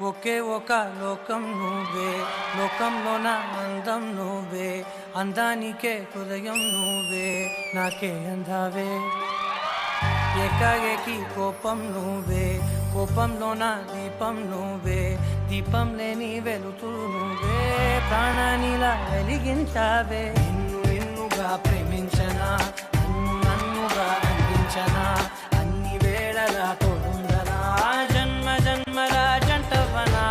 ఒకే ఒక లోకం నువ్వే, లోకంలో నా అందం నువ్వే, అందానికే హృదయం నువ్వే, నాకే అందావే. ఏకాఏకి కోపం నువ్వే, కోపంలో నా దీపం నువ్వే, దీపం లేని వెలుతురు నువ్వే, ప్రాణానిలా వెలిగించావే. నిన్నుగా ప్రేమించనా, నన్నుగా అందించనా, అన్ని వేళలా తోడుండనా, జన్మ జన్మల జంటవనా.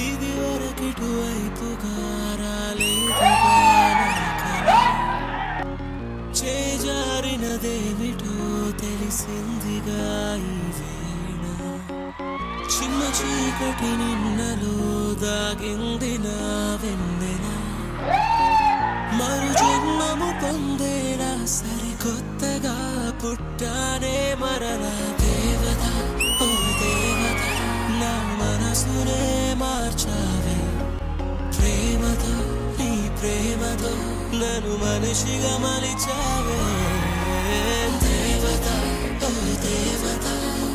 ఇది వరకిటువైపుగా రాలేదుగా చేజారినదేమిటో తెలిసిందిగా ఈ వేళ. చిన్న చీకటి నిన్నలో దాగింది నా వెన్నెల, మరు జన్మము పొందేలా సరికొత్తగా పుట్టానే మరలా. దేవత ఓ దేవత, నా మనసునే మార్చావే ప్రేమతో, నీ ప్రేమతో నన్ను మనిషిగా మలిచావే. దేవత ఓ దేవత,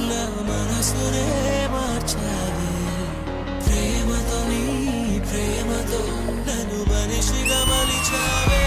నా మనసునే మార్చావే ప్రేమతో, నీ ప్రేమతో నన్ను మనిషిగా మలిచావే.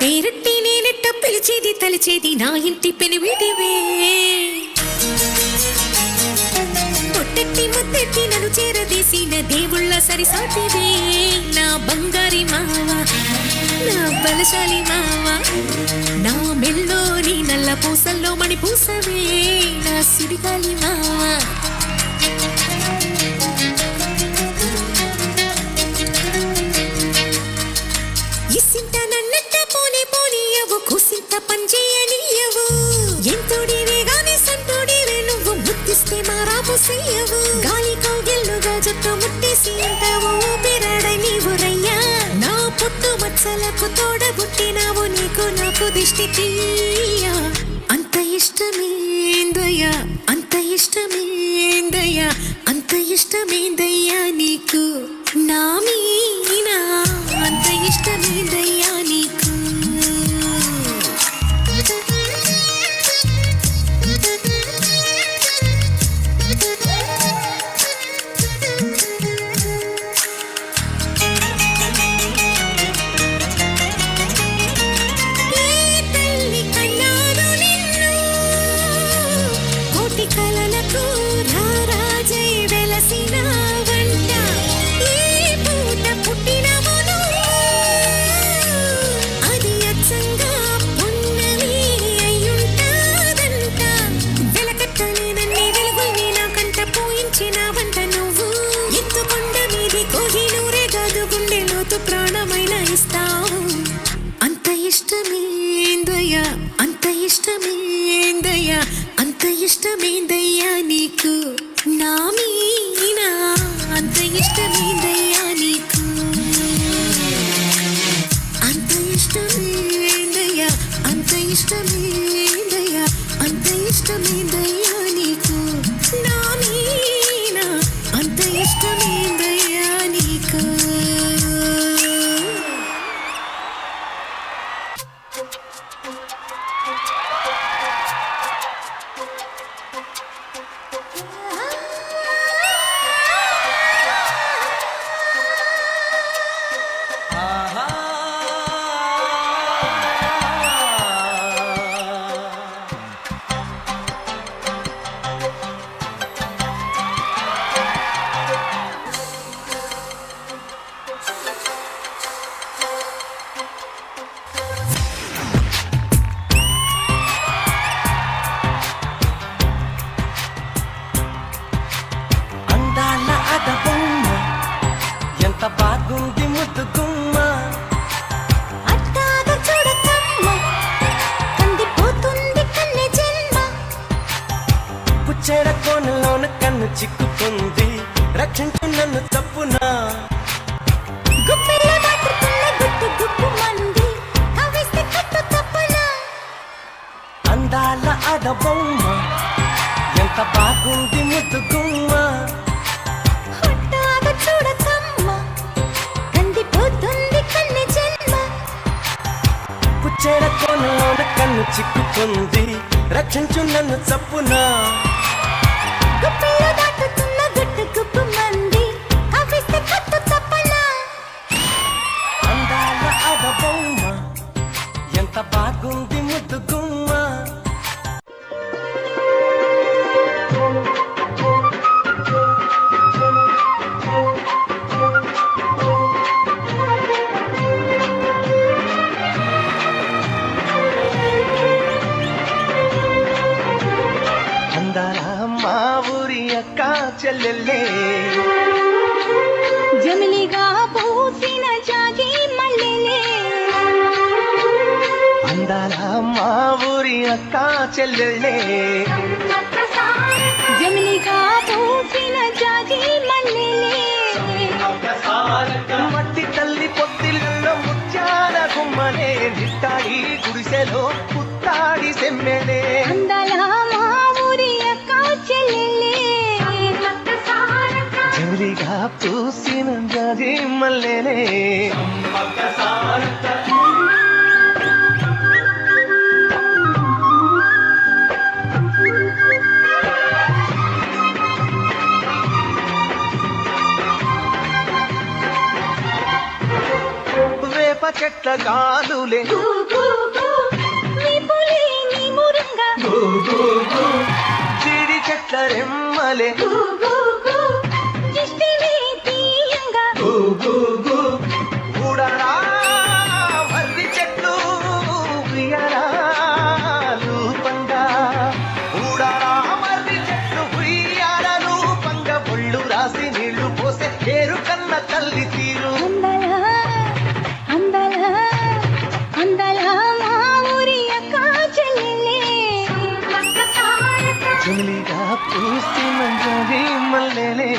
పేరట్టి నేనెట్ట పిలిచేది తలిచేది నా ఇంటి పెనివిటివే, పొట్టెట్టి ముద్దెట్టి నన్ను చేరదీసిన దేవుళ్ళ సరిసాటివే. నా బంగారి మావా, నా బలశాలి మావా, నా మెల్లోని నల్ల పూసల్లో మణి పూసవే, నా సిరిగాలి మావా. ఇసింత నన్నట్ట పోనీ పోనీయవు, కూసింత పంచేయనీయవు, ఎంతోడివే గాని సంతోడివే నువ్వు, ముద్దిస్తే మారాపు చెయ్యవు. గాలి కౌగిల్లుగా జట్టు ముట్టేసి అంటావు ఊపిరాడై నీవు రయ్యా. నా పుట్టు మచ్చలకు తోడబుట్టినావు, నీకు నాకు దిష్టి తీయా. అంత ఇష్టమేందయ్యా, అంత ఇష్టమేందయ్యా, అంత ఇష్టమేందయ్యా నీకు నా మీనా, అంత ఇష్టమేందయ్యా నీకు. చేస్తావు. అంత ఇష్టమేందయ్యా, అంత ఇష్టమేందయ్యా, అంత ఇష్టమేందయ్యా నీకు నా మీనా, అంత ఇష్టమేందయ్యా నీకు, అంత ఇష్టమేందయ్యా, అంత ఇష్టమేందయ్యా, అంత ఇష్టమేందయ్యా నీకు నా మీనా, అంత ఇష్టమేందయ్యా నీకు. అందాల అడబొమ్మ ఎంత బాగుంది ముద్దు గుమ్మ, అట్టాగ చూడకమ్మ కందిపోతుంది కన్నె జన్మ. పుచ్చేడ కోనలోన కన్ను చిక్కుకుంది, రక్షించు నన్ను తప్పునా. గుప్పెల్లో దాటుతున్న గుట్టు గుప్పు మంది కవిస్తే కట్టు తప్పనా. అందాల అడబొమ్మ ఎంత బాగుంది ముద్దు గుమ్మ, అట్టాగ చూడకమ్మ కందిపోతుంది కన్నె జన్మ. పుచ్చేడ కోనలోన కన్ను చిక్కుకుంది, రక్షించు నన్ను తప్పునా. గుప్పెల్లో దాటుతున్న గుట్టు గుప్పు మంది కవిస్తే కట్టు తప్పనా. అందాల అడబొమ్మ ఎంత బాగుంది ముద్దు గుమ్మ. అందాల మా ఊరి అక్క చెల్లెల్లే, జమిలిగా పూసిన జాగి మల్లెలే, అందాల మా ఊరి అక్క చెల్లెల్లే, జమిలిగా పూసిన జాగి మల్లెలే. మట్టి తల్లి పొత్తిళ్ళలో ముత్యాల గుమ్మనే, నిట్టాడి గుడిసెలో పుత్తాడి సెమ్మెలే. అందాల మా ఊరి అక్క చెల్లెలే, జమిలిగా పూసిన జాజి మల్లెలే. వేప చెట్ల గాలులే, విపులే నీ మురంగా, జీడి చెట్ల రెమ్మలే, దిష్టివే తీయంగా, ఊడరా మర్రి చెట్లు ఉయ్యారాలు పంగా, ఊడరా మర్రి చెట్లు ఉయ్యారాలు పంగ, ఒళ్ళు రాసి నీళ్లు పోసే ఏరు కన్న తల్లి తీరు. అందాల అందాల మా ఊరి అక్క చెల్లెలే, జమిలిగా పూసిన జాజి మల్లెలే.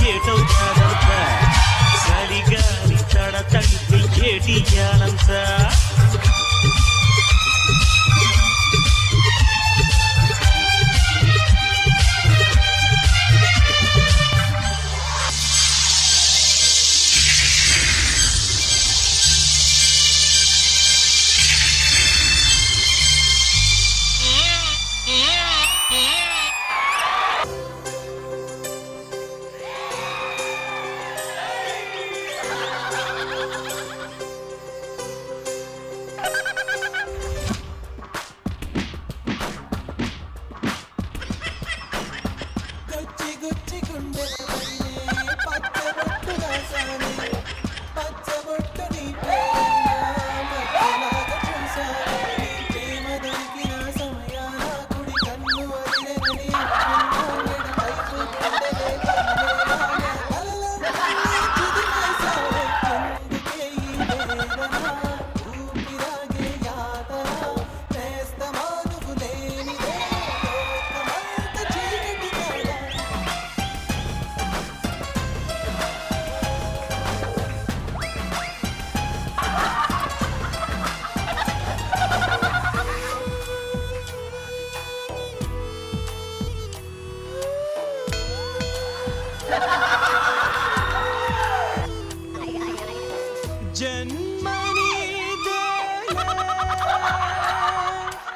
ఏటవుతాడంత చలిగాలి తడ తడిపి ఏటియాలంత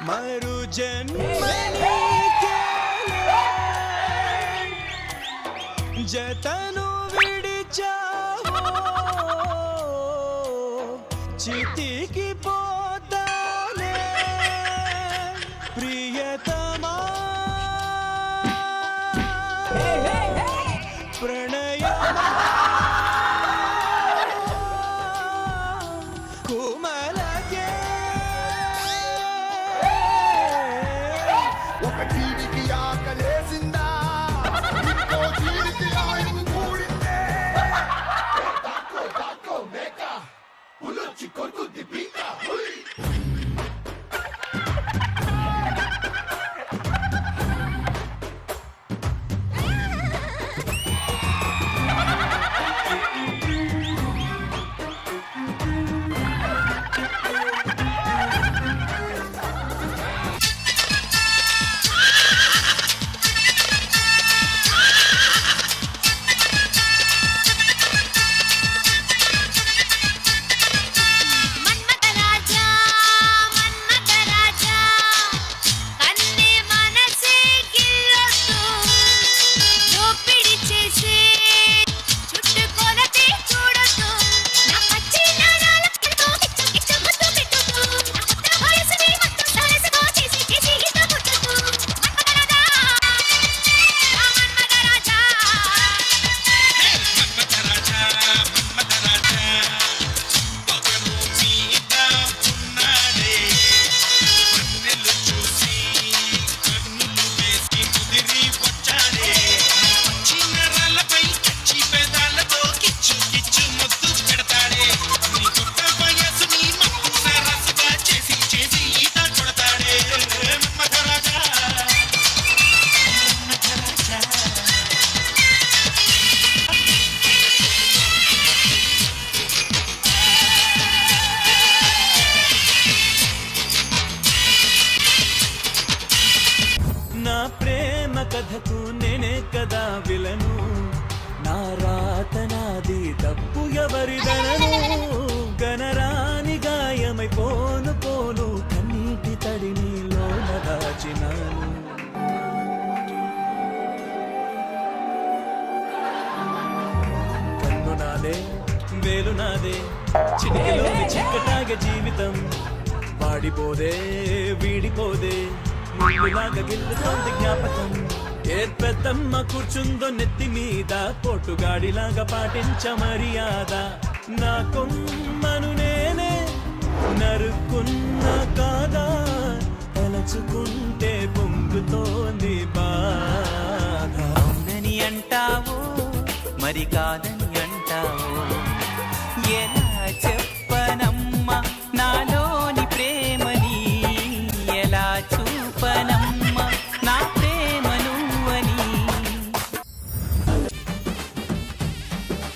మరు జతను విడిచావో చితికి పోతానే ప్రియతమా ప్రణయమా కుమలకే ఒక జీవికి ఆకలేసిందా ఇంకో జీవికి ఆయన కూడిందే తాకో తాకో మేక ఉలొచ్చి కొరుకుద్ది పీక హుయ్ కథకు నేనే కదా విలను నా రాత నాది తప్పు ఎవరిదనను గనరాని గాయమై పోను పోను కన్నీటి తడిని లోన దాచినాను కన్ను నాదే వేలు నాదే చిటికలోని చిక్కటాగే జీవితం వాడిపోదే వీడిపోదే ముళ్ళులాగా గిల్లుతోంది జ్ఞాపకం ఏ పెద్దమ్మ కూర్చుందో నెత్తి మీద పోటుగాడిలాగా పాటించ మర్యాద నా కొమ్మను నేనే నరుకున్నా కాదా తలచుకుంటే పొంగుతోంది బాధ అవునని అంటావు మరి కాదని